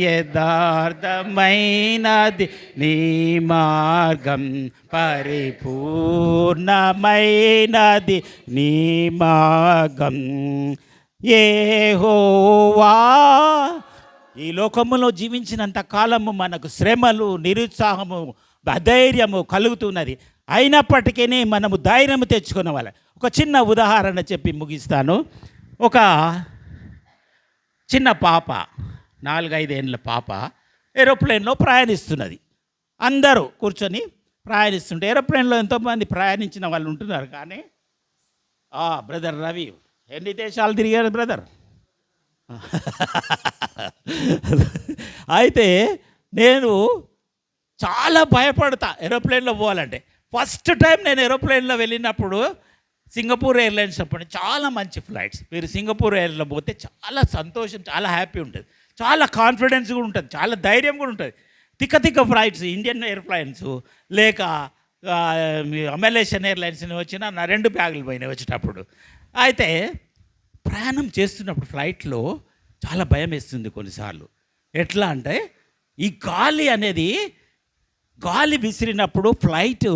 యథార్థమైనది నీ మార్గం, పరిపూర్ణమైనది నీ మార్గం. యెహోవా. ఈ లోకములో జీవించినంత కాలము మనకు శ్రమలు, నిరుత్సాహము, అధైర్యము కలుగుతున్నది. అయినప్పటికీ మనము ధైర్యము తెచ్చుకునే వాళ్ళ. ఒక చిన్న ఉదాహరణ చెప్పి ముగిస్తాను. ఒక చిన్న పాప, 4-5 ఏళ్ళ పాప ఏరోప్లేన్లో ప్రయాణిస్తున్నది. అందరూ కూర్చొని ప్రయాణిస్తుంటే, ఏరోప్లేన్లో ఎంతోమంది ప్రయాణించిన వాళ్ళు ఉంటున్నారు. కానీ బ్రదర్ రవి ఎన్ని దేశాలు తిరిగారు బ్రదర్? అయితే నేను చాలా భయపడతా ఏరోప్లేన్లో పోవాలంటే. ఫస్ట్ టైం నేను ఏరోప్లేన్లో వెళ్ళినప్పుడు సింగపూర్ ఎయిర్లైన్స్ అప్పుడు చాలా మంచి ఫ్లైట్స్. మీరు సింగపూర్ ఎయిర్లో పోతే చాలా సంతోషం, చాలా హ్యాపీ ఉంటుంది, చాలా కాన్ఫిడెన్స్ కూడా ఉంటుంది, చాలా ధైర్యం కూడా ఉంటుంది. తిక్క ఫ్లైట్స్, ఇండియన్ ఎయిర్లైన్స్ లేక మలేషియన్ ఎయిర్లైన్స్ వచ్చిన నా 2 బ్యాగులు పోయినాయి వచ్చేటప్పుడు. అయితే ప్రయాణం చేస్తున్నప్పుడు ఫ్లైట్లో చాలా భయం వేస్తుంది కొన్నిసార్లు. ఎట్లా అంటే ఈ గాలి విసిరినప్పుడు ఫ్లైట్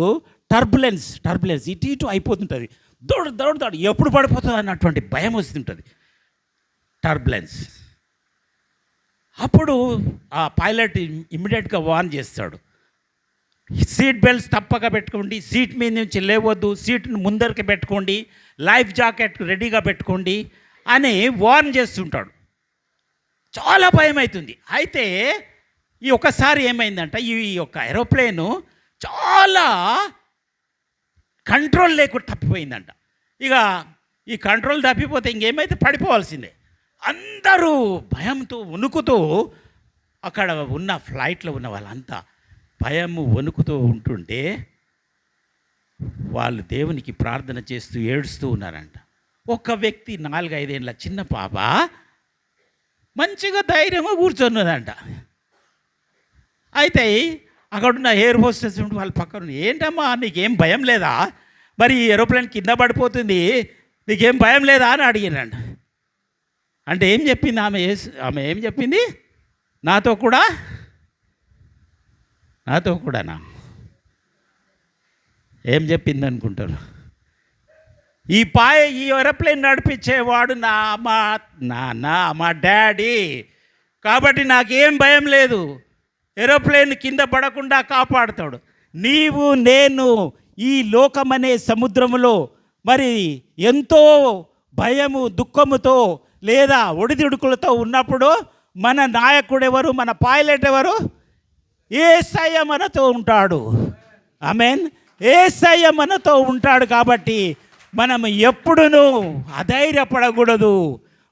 టర్బులెన్స్ ఇటు ఇటు అయిపోతుంటుంది. దౌడు ఎప్పుడు పడిపోతుంది అన్నటువంటి భయం వస్తుంటుంది. టర్బులెన్స్. అప్పుడు ఆ పైలట్ ఇమ్మీడియట్గా వార్న్ చేస్తాడు, సీట్ బెల్ట్స్ తప్పక పెట్టుకోండి, సీట్ మీద నుంచి లేవద్దు, సీట్ని ముందరికి పెట్టుకోండి, లైఫ్ జాకెట్ రెడీగా పెట్టుకోండి అని వార్న్ చేస్తుంటాడు. చాలా భయం అవుతుంది. అయితే ఈ ఒకసారి ఏమైందంట, ఈ యొక్క ఏరోప్లేను చాలా కంట్రోల్ లేకుండా తప్పిపోయిందంట. ఇక ఈ కంట్రోల్ తప్పిపోతే ఇంకేమైతే పడిపోవాల్సిందే. అందరూ భయంతో వణుకుతూ, అక్కడ ఉన్న ఫ్లైట్లో ఉన్న వాళ్ళంతా భయము వణుకుతూ ఉంటుంటే వాళ్ళు దేవునికి ప్రార్థన చేస్తూ ఏడుస్తూ ఉన్నారంట. ఒక వ్యక్తి 4-5 ఏళ్ళ చిన్న పాప మంచిగా ధైర్యంగా కూర్చున్నదంట. అయితే అక్కడున్న ఎయిర్ హోస్టెస్ ఉంటే వాళ్ళ పక్కన, ఏంటమ్మా నీకేం భయం లేదా, మరి ఏరోప్లేన్ కింద పడిపోతుంది, నీకేం భయం లేదా అని అడిగినంట. అంటే ఏం చెప్పింది ఆమె ఏం చెప్పింది, నాతో కూడానా ఏం చెప్పింది అనుకుంటారు? ఈ ఏరోప్లేన్ నడిపించేవాడు మా డాడీ, కాబట్టి నాకేం భయం లేదు, ఏరోప్లేన్ కింద పడకుండా కాపాడుతాడు. నీవు నేను ఈ లోకమనే సముద్రములో మరి ఎంతో భయము దుఃఖముతో లేదా ఒడిదుడుకులతో ఉన్నప్పుడు మన నాయకుడు ఎవరు, మన పైలట్ ఎవరు? యేసయ్య మనతో ఉంటాడు. ఆమేన్. యేసయ్య మనతో ఉంటాడు కాబట్టి మనము ఎప్పుడునూ అధైర్యపడకూడదు,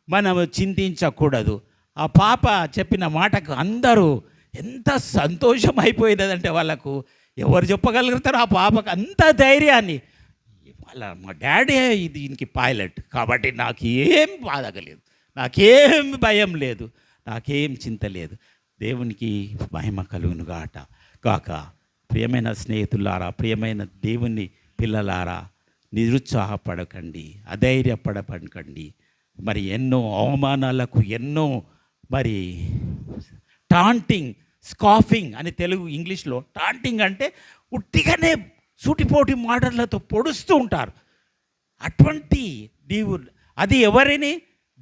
మనము చింతించకూడదు. ఆ పాప చెప్పిన మాటకు అందరూ ఎంత సంతోషం అయిపోయినదంటే వాళ్ళకు ఎవరు చెప్పగలుగుతారు ఆ పాపకు అంత ధైర్యాన్ని. మా డాడీ దీనికి పైలట్ కాబట్టి నాకు ఏం బాధగలేదు, నాకేం భయం లేదు, నాకేం చింత లేదు. దేవునికి మహిమ కలుగును కాక. ప్రియమైన స్నేహితులారా, ప్రియమైన దేవుని పిల్లలారా, నిరుత్సాహపడకండి, అధైర్యపడకండి. మరి ఎన్నో అవమానాలకు, ఎన్నో మరి టాంటింగ్, స్కాఫింగ్ అని తెలుగు ఇంగ్లీష్లో టాంటింగ్ అంటే ఉట్టిగానే సూటిపోటి మాటలతో పొడుస్తూ ఉంటారు. అటువంటి నీవు అది ఎవరిని,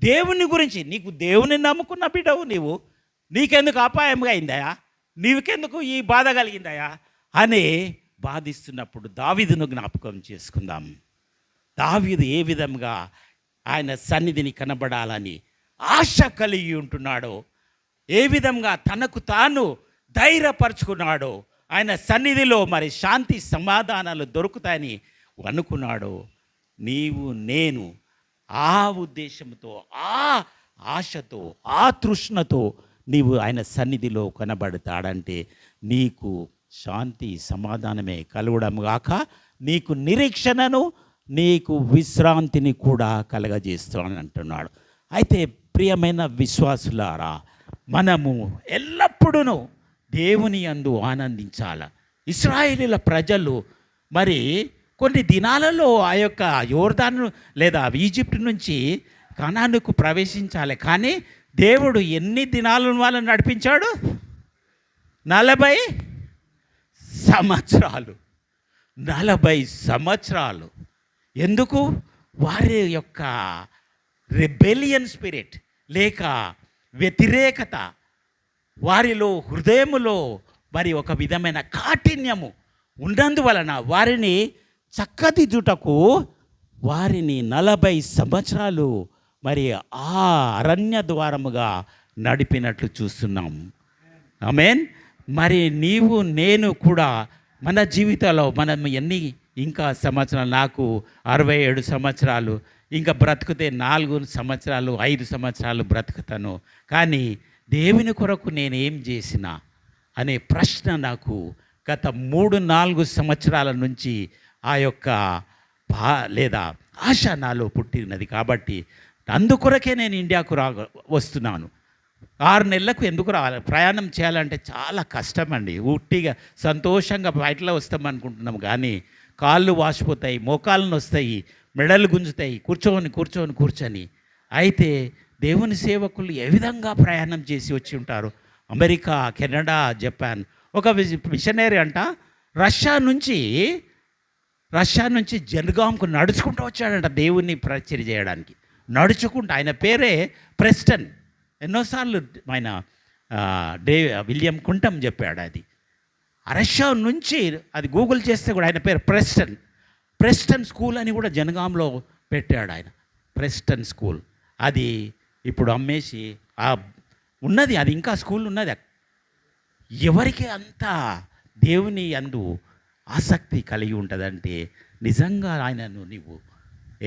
దేవుని గురించి, నీకు దేవుని నమ్ముకున్న బిడ్డవు నీవు, నీకెందుకు అపాయంగా అయిందయా, నీకెందుకు ఈ బాధ కలిగిందయా అని బాధిస్తున్నప్పుడు దావీదును జ్ఞాపకం చేసుకుందాం. దావీదు ఏ విధంగా ఆయన సన్నిధిని కనబడాలని ఆశ కలిగి ఉంటున్నాడో, ఏ విధంగా తనకు తాను ధైర్యపరుచుకున్నాడో, ఆయన సన్నిధిలో మరి శాంతి సమాధానాలు దొరుకుతాయని అనుకున్నాడో, నీవు నేను ఆ ఉద్దేశంతో, ఆ ఆశతో, ఆ తృష్ణతో నీవు ఆయన సన్నిధిలో కనబడతాడంటే నీకు శాంతి సమాధానమే కలగడం గాక నీకు నిరీక్షణను, నీకు విశ్రాంతిని కూడా కలగజేస్తానని అంటున్నాడు. అయితే ప్రియమైన విశ్వాసులారా, మనము ఎల్లప్పుడూ దేవుని యందు ఆనందించాలి. ఇశ్రాయేలీల ప్రజలు మరి కొన్ని దినాలలో ఆ యొక్క యోర్దాను లేదా ఈజిప్ట్ నుంచి కనానుకు ప్రవేశించాలి. కానీ దేవుడు ఎన్ని దినాలను వాళ్ళని నడిపించాడు? 40 సంవత్సరాలు. 40 సంవత్సరాలు. ఎందుకు? వారి యొక్క రెబెలియన్ స్పిరిట్ లేక వ్యతిరేకత, వారిలో హృదయములో మరి ఒక విధమైన కాఠిన్యము ఉన్నందువలన వారిని చక్కదిద్దుటకు వారిని 40 సంవత్సరాలు మరి ఆ అరణ్య ద్వారముగా నడిపినట్లు చూస్తున్నాం. ఆమేన్. మరి నీవు నేను కూడా మన జీవితంలో మనం ఇంకా సంవత్సరాలు, నాకు 67 సంవత్సరాలు, ఇంకా బ్రతుకుతే 4 సంవత్సరాలు 5 సంవత్సరాలు బ్రతుకుతాను, కానీ దేవుని కొరకు నేనేం చేసినా అనే ప్రశ్న నాకు గత 3-4 సంవత్సరాల నుంచి ఆ యొక్క లేదా ఆశ నాలో పుట్టినది. కాబట్టి అందుకొరకే నేను ఇండియాకు వస్తున్నాను. 6 నెలలకు ఎందుకు రావాలి? ప్రయాణం చేయాలంటే చాలా కష్టం అండి. ఉట్టిగా సంతోషంగా బయటలో వస్తామనుకుంటున్నాం, కానీ కాళ్ళు వాసిపోతాయి, మోకాళ్ళను వస్తాయి, మెడలు గుంజుతాయి, కూర్చొని. అయితే దేవుని సేవకులు ఏ విధంగా ప్రయాణం చేసి వచ్చి ఉంటారు? America, Canada, Japan. ఒక మిషనరీ అంట రష్యా నుంచి రష్యా నుంచి జనగాంకు నడుచుకుంటూ వచ్చాడంట దేవుణ్ణి పరిచయం చేయడానికి. నడుచుకుంటూ, ఆయన పేరే ప్రెస్టన్. ఎన్నోసార్లు ఆయన విలియం కుంటం చెప్పాడు అది. రష్యా నుంచి అది గూగుల్ చేస్తే కూడా ఆయన పేరు ప్రెస్టన్ స్కూల్ అని కూడా జనగాంలో పెట్టాడు ఆయన. ప్రెస్టన్ స్కూల్ అది ఇప్పుడు అమ్మేసి ఉన్నది, అది ఇంకా స్కూల్ ఉన్నది. ఎవరికి అంత దేవుని యందు ఆసక్తి కలిగి ఉంటుందంటే నిజంగా ఆయనను నీవు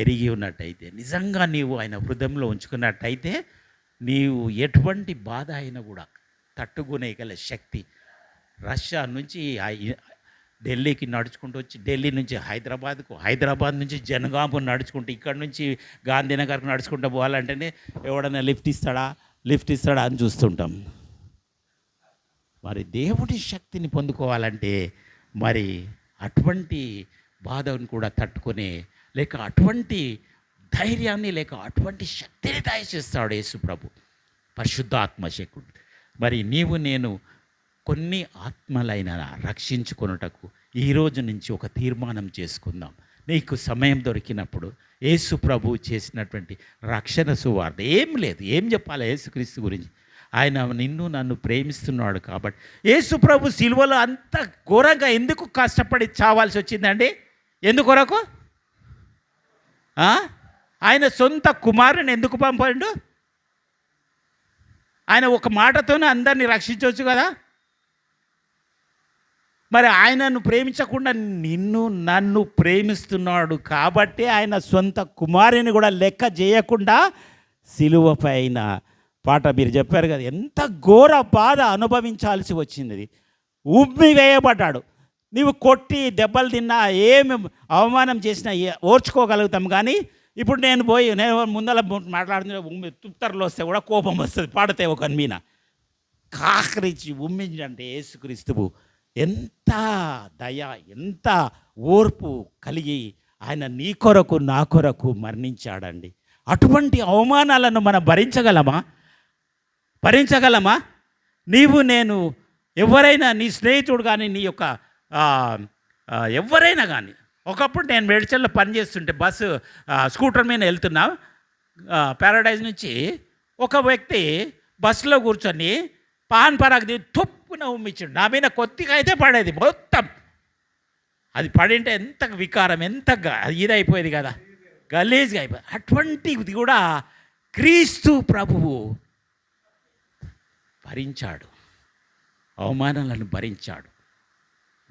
ఎరిగి ఉన్నట్టయితే, నిజంగా నీవు ఆయన హృదయంలో ఉంచుకున్నట్టయితే నీవు ఎటువంటి బాధ అయినా కూడా తట్టుకునేగల శక్తి. రష్యా నుంచి ఢిల్లీకి నడుచుకుంటూ వచ్చి, ఢిల్లీ నుంచి హైదరాబాద్కు, హైదరాబాద్ నుంచి జనగాంకు నడుచుకుంటూ, ఇక్కడ నుంచి గాంధీనగర్కు నడుచుకుంటూ పోవాలంటేనే ఎవడన్నా లిఫ్ట్ ఇస్తాడా అని చూస్తుంటాం. మరి దేవుడి శక్తిని పొందుకోవాలంటే మరి అటువంటి బాధను కూడా తట్టుకునే, లేక అటువంటి ధైర్యాన్ని, లేక అటువంటి శక్తిని దయచేస్తాడు యేసు ప్రభు, పరిశుద్ధాత్మ శక్తుడు. మరి నీవు నేను కొన్ని ఆత్మలైన రక్షించుకొనుటకు ఈరోజు నుంచి ఒక తీర్మానం చేసుకుందాం. నీకు సమయం దొరికినప్పుడు యేసు ప్రభు చేసినటువంటి రక్షణ సువార్త ఏం లేదు, ఏం చెప్పాలి యేసుక్రీస్తు గురించి? ఆయన నిన్ను నన్ను ప్రేమిస్తున్నాడు కాబట్టి. యేసు ప్రభు సిలువలో అంత ఘోరంగా ఎందుకు కష్టపడి చావాల్సి వచ్చిందండి? ఎందుకొరకు? ఆయన సొంత కుమారుని ఎందుకు పంపాడు? ఆయన ఒక మాటతోనే అందరినీ రక్షించవచ్చు కదా. మరి ఆయనను ప్రేమించకుండా నిన్ను నన్ను ప్రేమిస్తున్నాడు కాబట్టి ఆయన సొంత కుమారుని కూడా లెక్క చేయకుండా సిలువ పైన పాట మీరు చెప్పారు కదా, ఎంత ఘోర బాధ అనుభవించాల్సి వచ్చింది. ఉమ్మి వేయబడ్డాడు. నీవు కొట్టి దెబ్బలు తిన్నా, ఏమి అవమానం చేసినా ఓర్చుకోగలుగుతాం. కానీ ఇప్పుడు నేను ముందర మాట్లాడుతున్న తుత్తర్లు వస్తే కూడా కోపం వస్తుంది, పాడితే ఒక మీన కాకరించి ఉమ్మించంటే యేసుక్రీస్తువు ఎంత దయ, ఎంత ఓర్పు కలిగి ఆయన నీ కొరకు నా కొరకు మరణించాడండి. అటువంటి అవమానాలను మనం భరించగలమా? నీవు నేను ఎవరైనా, నీ స్నేహితుడు కానీ, నీ యొక్క ఎవరైనా కానీ, ఒకప్పుడు నేను మేడ్చల్లో పనిచేస్తుంటే స్కూటర్ మీద వెళ్తున్నా, ప్యారడైజ్ నుంచి ఒక వ్యక్తి బస్సులో కూర్చొని పాన్ పరాగ్ తొప్పున ఉమ్మించాడు. నా మీద కొద్దిగా అయితే పడేది, మొత్తం అది పడింటే ఎంత వికారం, ఎంత ఇదైపోయేది కదా, గలీజ్గా అయిపోయింది. అటువంటిది కూడా క్రీస్తు ప్రభువు భరించాడు, అవమానాలను భరించాడు.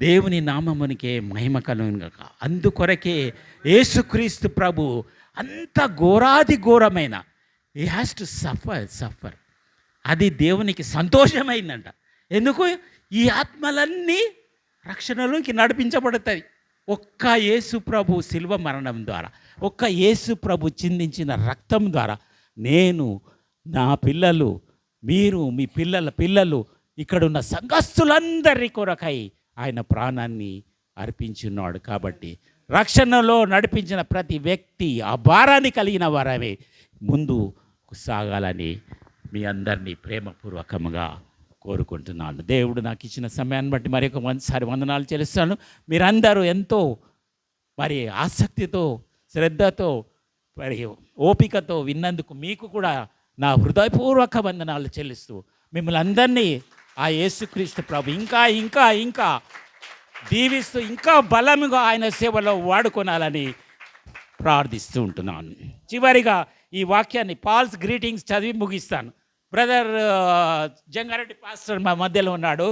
దేవుని నామమునికే మహిమ కలుగుగాక. అందుకొరకే యేసుక్రీస్తు ప్రభు అంత ఘోరాది ఘోరమైన హీ హ్యాస్ టు సఫర్. అది దేవునికి సంతోషమైందంట. ఎందుకు? ఈ ఆత్మలన్నీ రక్షణలోకి నడిపించబడతాయి ఒక్క యేసు ప్రభు శిలువ మరణం ద్వారా, ఒక్క యేసు ప్రభు చిందించిన రక్తం ద్వారా. నేను, నా పిల్లలు, మీరు, మీ పిల్లలు, ఇక్కడున్న సంఘస్థులందరి కొరకై ఆయన ప్రాణాన్ని అర్పించున్నాడు. కాబట్టి రక్షణలో నడిపించిన ప్రతి వ్యక్తి ఆ భారాన్ని కలిగిన వారమే ముందు సాగాలని మీ అందరినీ ప్రేమపూర్వకంగా కోరుకుంటున్నాను. దేవుడు నాకు ఇచ్చిన సమయాన్ని బట్టి మరి ఒకసారి వందనాలు చెల్లిస్తాను. మీరందరూ ఎంతో మరి ఆసక్తితో, శ్రద్ధతో, మరి ఓపికతో విన్నందుకు మీకు కూడా నా హృదయపూర్వక వందనాలు చెల్లిస్తూ మిమ్మల్ని అందరినీ ఆ యేసుక్రీస్తు ప్రభు ఇంకా ఇంకా ఇంకా దీవిస్తూ ఇంకా బలముగా ఆయన సేవలో వాడుకోనాలని ప్రార్థిస్తూ ఉంటున్నాను. చివరిగా ఈ వాక్యాన్ని పాల్స్ గ్రీటింగ్స్ చదివి ముగిస్తాను. బ్రదర్ జంగారెడ్డి పాస్టర్ మా మధ్యలో ఉన్నాడు,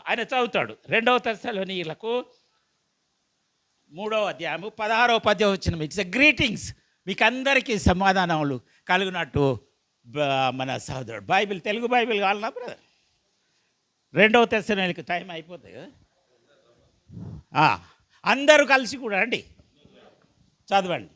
ఆయన చదువుతాడు. 2వ తెస్సలోనికీయులకు 3వ అధ్యాయము 16వ పద్యం వచ్చిన ఇట్స్ గ్రీటింగ్స్. మీకు అందరికీ సమాధానములు కలుగునట్టు మన సహోదరుడు బైబిల్, తెలుగు బైబిల్ కావాలన్నా బ్రదర్? 2వ తెస్సలోనికీయులకు టైం అయిపోతుంది కదా. అందరూ కలిసి కూడా అండి చదవండి.